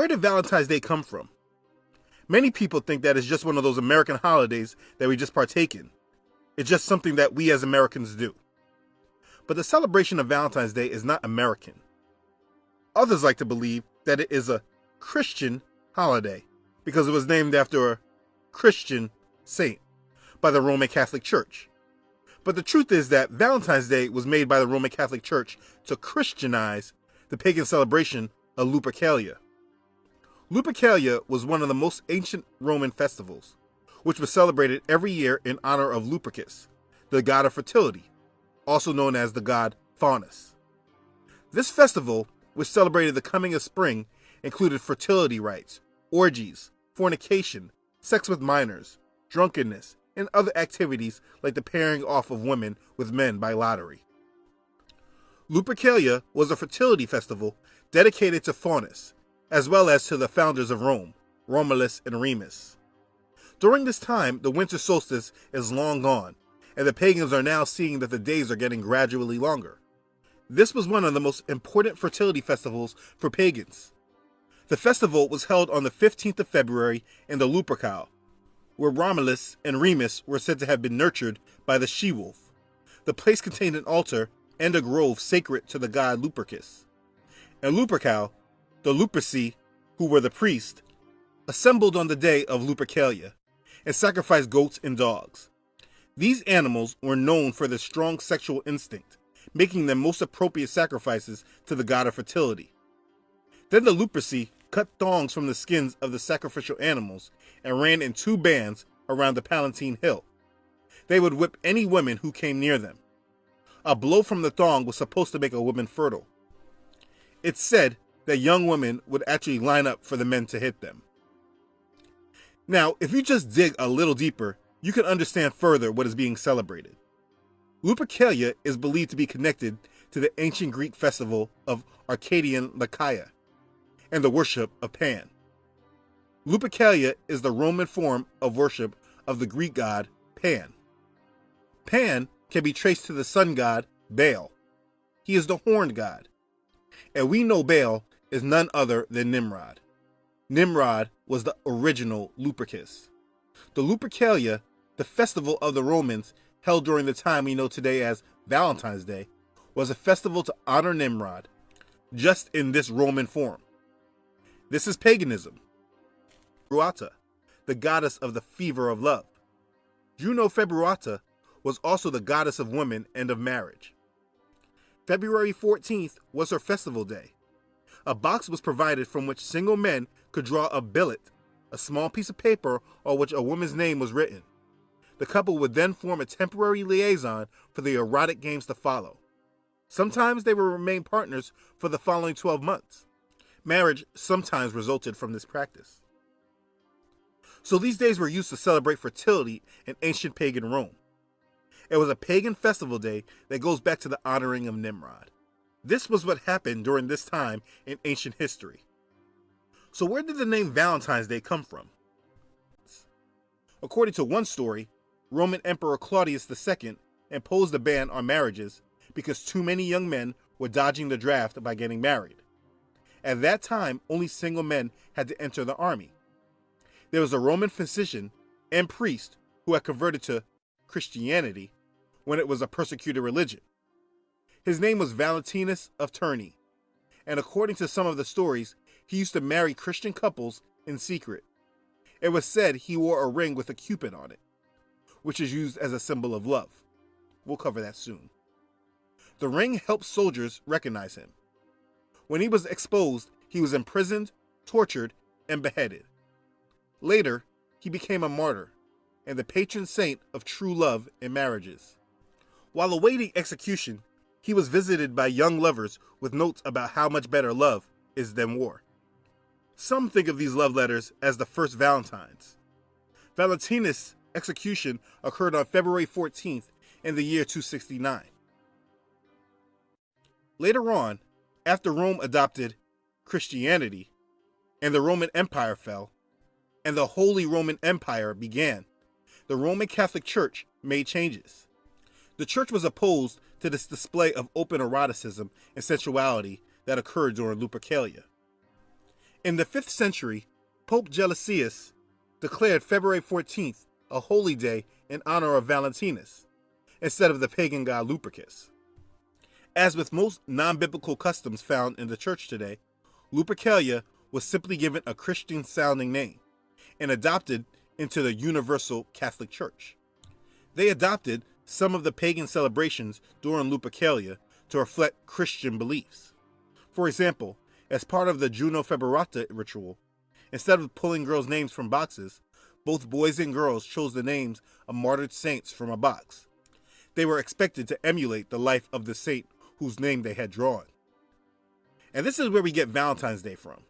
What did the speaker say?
Where did Valentine's Day come from? Many people think that it's just one of those American holidays that we just partake in. It's just something that we as Americans do. But the celebration of Valentine's Day is not American. Others like to believe that it is a Christian holiday because it was named after a Christian saint by the Roman Catholic Church. But the truth is that Valentine's Day was made by the Roman Catholic Church to Christianize the pagan celebration of Lupercalia. Lupercalia was one of the most ancient Roman festivals, which was celebrated every year in honor of Lupercus, the god of fertility, also known as the god Faunus. This festival, which celebrated the coming of spring, included fertility rites, orgies, fornication, sex with minors, drunkenness, and other activities like the pairing off of women with men by lottery. Lupercalia was a fertility festival dedicated to Faunus, as well as to the founders of Rome, Romulus and Remus. During this time, the winter solstice is long gone, and the pagans are now seeing that the days are getting gradually longer. This was one of the most important fertility festivals for pagans. The festival was held on the 15th of February in the Lupercal, where Romulus and Remus were said to have been nurtured by the she-wolf. The place contained an altar and a grove sacred to the god Lupercus. In Lupercal, the Luperci, who were the priests, assembled on the day of Lupercalia and sacrificed goats and dogs. These animals were known for their strong sexual instinct, making them most appropriate sacrifices to the god of fertility. Then the Luperci cut thongs from the skins of the sacrificial animals and ran in two bands around the Palatine Hill. They would whip any women who came near them. A blow from the thong was supposed to make a woman fertile. It's said that young women would actually line up for the men to hit them. Now, if you just dig a little deeper, you can understand further what is being celebrated. Lupercalia is believed to be connected to the ancient Greek festival of Arcadian Lycaea and the worship of Pan. Lupercalia is the Roman form of worship of the Greek god Pan. Pan can be traced to the sun god Baal. He is the horned god. And we know Baal is none other than Nimrod. Nimrod was the original Lupercus. The Lupercalia, the festival of the Romans held during the time we know today as Valentine's Day, was a festival to honor Nimrod, just in this Roman form. This is paganism. Februata, the goddess of the fever of love. Juno Februata was also the goddess of women and of marriage. February 14th was her festival day. A box was provided from which single men could draw a billet, a small piece of paper on which a woman's name was written. The couple would then form a temporary liaison for the erotic games to follow. Sometimes they would remain partners for the following 12 months. Marriage sometimes resulted from this practice. So these days were used to celebrate fertility in ancient pagan Rome. It was a pagan festival day that goes back to the honoring of Nimrod. This was what happened during this time in ancient history. So where did the name Valentine's Day come from? According to one story, Roman Emperor Claudius II imposed a ban on marriages because too many young men were dodging the draft by getting married. At that time, only single men had to enter the army. There was a Roman physician and priest who had converted to Christianity when it was a persecuted religion. His name was Valentinus of Terni, and according to some of the stories, he used to marry Christian couples in secret. It was said he wore a ring with a cupid on it, which is used as a symbol of love. We'll cover that soon. The ring helped soldiers recognize him. When he was exposed, he was imprisoned, tortured, and beheaded. Later, he became a martyr and the patron saint of true love in marriages. While awaiting execution, he was visited by young lovers with notes about how much better love is than war. Some think of these love letters as the first Valentines. Valentinus' execution occurred on February 14th in the year 269. Later on, after Rome adopted Christianity and the Roman Empire fell, and the Holy Roman Empire began, the Roman Catholic Church made changes. The church was opposed to this display of open eroticism and sensuality that occurred during Lupercalia. In the 5th century, Pope Gelasius declared February 14th a holy day in honor of Valentinus, instead of the pagan god Lupercus. As with most non-biblical customs found in the church today, Lupercalia was simply given a Christian-sounding name and adopted into the Universal Catholic Church. They adopted some of the pagan celebrations during Lupercalia to reflect Christian beliefs. For example, as part of the Juno Feberata ritual, instead of pulling girls' names from boxes, both boys and girls chose the names of martyred saints from a box. They were expected to emulate the life of the saint whose name they had drawn. And this is where we get Valentine's Day from.